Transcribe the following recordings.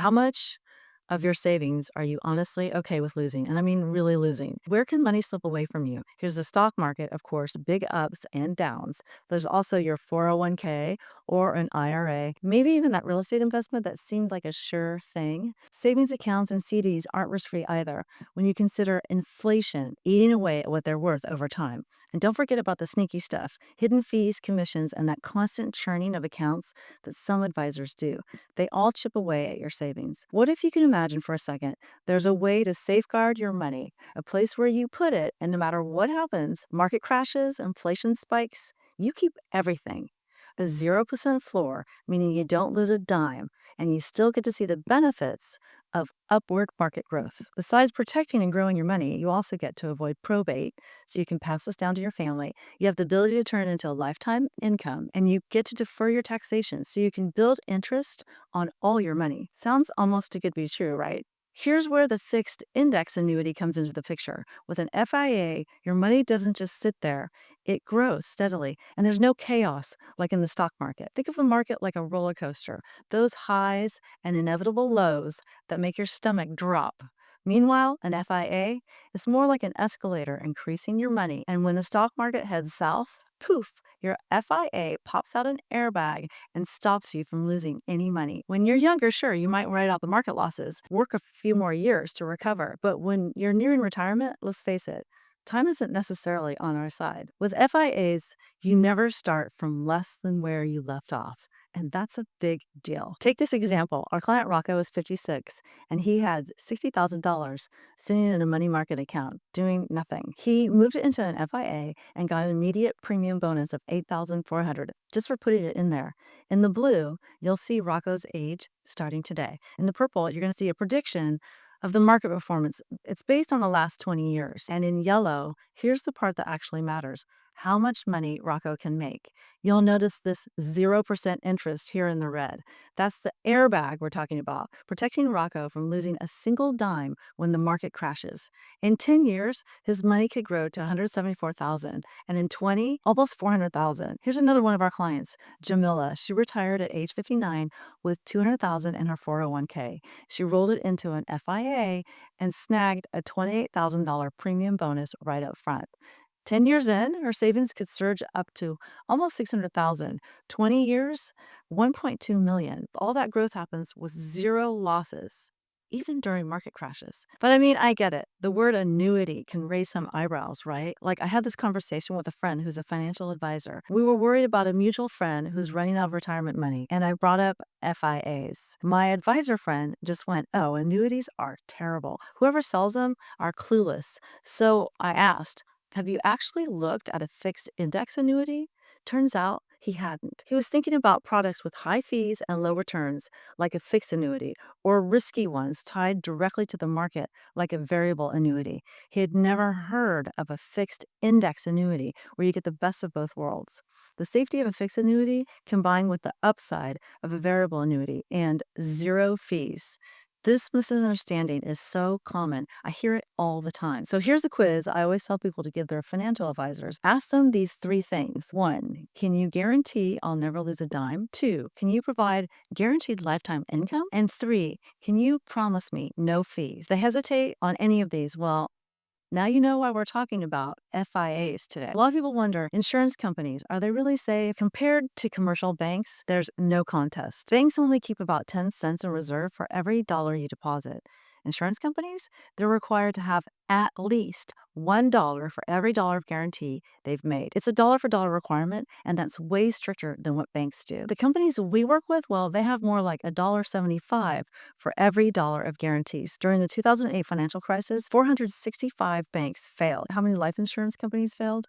How much of your savings are you honestly okay with losing? And I mean, really losing. Where can money slip away from you? Here's the stock market, of course, big ups and downs. There's also your 401k or an IRA, maybe even that real estate investment that seemed like a sure thing. Savings accounts and CDs aren't risk free either when you consider inflation eating away at what they're worth over time. And don't forget about the sneaky stuff, hidden fees, commissions, and that constant churning of accounts that some advisors do. They all chip away at your savings. What if you can imagine for a second there's a way to safeguard your money, a place where you put it, and no matter what happens, market crashes, inflation spikes, you keep everything. A 0% floor, meaning you don't lose a dime, and you still get to see the benefits of upward market growth. Besides protecting and growing your money, you also get to avoid probate, so you can pass this down to your family. You have the ability to turn it into a lifetime income, and you get to defer your taxation, so you can build interest on all your money. Sounds almost too good to be true, right? Here's where the fixed index annuity comes into the picture. With an FIA, your money doesn't just sit there, it grows steadily, and there's no chaos like in the stock market. Think of the market like a roller coaster, those highs and inevitable lows that make your stomach drop. Meanwhile, an FIA is more like an escalator increasing your money, and when the stock market heads south, poof, your FIA pops out an airbag and stops you from losing any money. When you're younger, sure, you might write out the market losses, work a few more years to recover. But when you're nearing retirement, let's face it, time isn't necessarily on our side. With FIAs, you never start from less than where you left off. And that's a big deal. Take this example. Our client Rocco is 56 and he had $60,000 sitting in a money market account doing nothing. He moved it into an FIA and got an immediate premium bonus of 8,400 just for putting it in there. In the blue, you'll see Rocco's age starting today. In the purple, you're going to see a prediction of the market performance. It's based on the last 20 years. And in yellow, here's the part that actually matters: how much money Rocco can make. You'll notice this 0% interest here in the red. That's the airbag we're talking about, protecting Rocco from losing a single dime when the market crashes. In 10 years, his money could grow to 174,000, and in 20, almost 400,000. Here's another one of our clients, Jamila. She retired at age 59 with 200,000 in her 401k. She rolled it into an FIA and snagged a $28,000 premium bonus right up front. 10 years in, her savings could surge up to almost 600,000. 20 years, 1.2 million. All that growth happens with zero losses, even during market crashes. But I mean, I get it. The word annuity can raise some eyebrows, right? Like, I had this conversation with a friend who's a financial advisor. We were worried about a mutual friend who's running out of retirement money, and I brought up FIAs. My advisor friend just went, "Oh, annuities are terrible. Whoever sells them are clueless." So I asked, "Have you actually looked at a fixed index annuity?" Turns out he hadn't. He was thinking about products with high fees and low returns, like a fixed annuity, or risky ones tied directly to the market, like a variable annuity. He had never heard of a fixed index annuity where you get the best of both worlds: the safety of a fixed annuity combined with the upside of a variable annuity and zero fees. This misunderstanding is so common. I hear it all the time. So here's the quiz I always tell people to give their financial advisors. Ask them these three things. One, can you guarantee I'll never lose a dime? Two, can you provide guaranteed lifetime income? And three, can you promise me no fees? If they hesitate on any of these, well, now you know why we're talking about FIAs today. A lot of people wonder, insurance companies, are they really safe? Compared to commercial banks, there's no contest. Banks only keep about 10 cents in reserve for every dollar you deposit. Insurance companies, they're required to have at least $1 for every dollar of guarantee they've made. It's a dollar for dollar requirement, and that's way stricter than what banks do. The companies we work with, well, they have more like $1.75 for every dollar of guarantees. During the 2008 financial crisis, 465 banks failed. How many life insurance companies failed?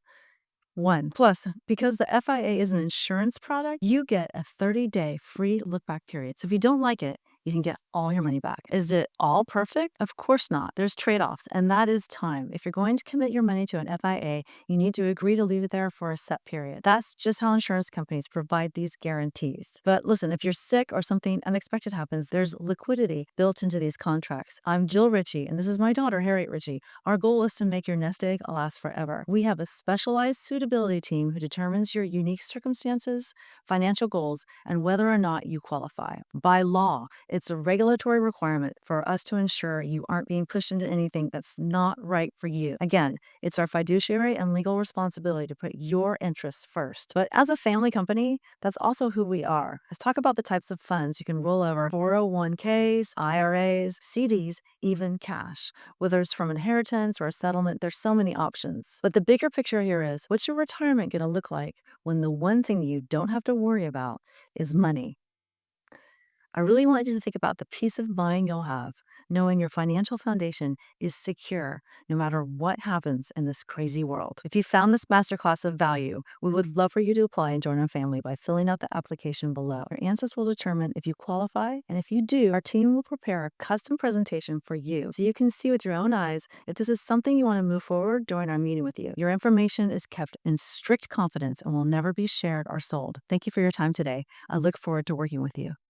One. Plus, because the FIA is an insurance product, you get a 30-day free look back period. So if you don't like it, you can get all your money back. Is it all perfect? Of course not. There's trade-offs, and that is time. If you're going to commit your money to an FIA, you need to agree to leave it there for a set period. That's just how insurance companies provide these guarantees. But listen, if you're sick or something unexpected happens, there's liquidity built into these contracts. I'm Jill Ritchie, and this is my daughter, Harriet Ritchie. Our goal is to make your nest egg last forever. We have a specialized suitability team who determines your unique circumstances, financial goals, and whether or not you qualify. By law, It's a regulatory requirement for us to ensure you aren't being pushed into anything that's not right for you. Again, it's our fiduciary and legal responsibility to put your interests first. But as a family company, that's also who we are. Let's talk about the types of funds you can roll over: 401ks, IRAs, CDs, even cash. Whether it's from inheritance or a settlement, there's so many options. But the bigger picture here is, what's your retirement going to look like when the one thing you don't have to worry about is money? I really want you to think about the peace of mind you'll have knowing your financial foundation is secure no matter what happens in this crazy world. If you found this masterclass of value, we would love for you to apply and join our family by filling out the application below. Your answers will determine if you qualify, and if you do, our team will prepare a custom presentation for you so you can see with your own eyes if this is something you want to move forward during our meeting with you. Your information is kept in strict confidence and will never be shared or sold. Thank you for your time today. I look forward to working with you.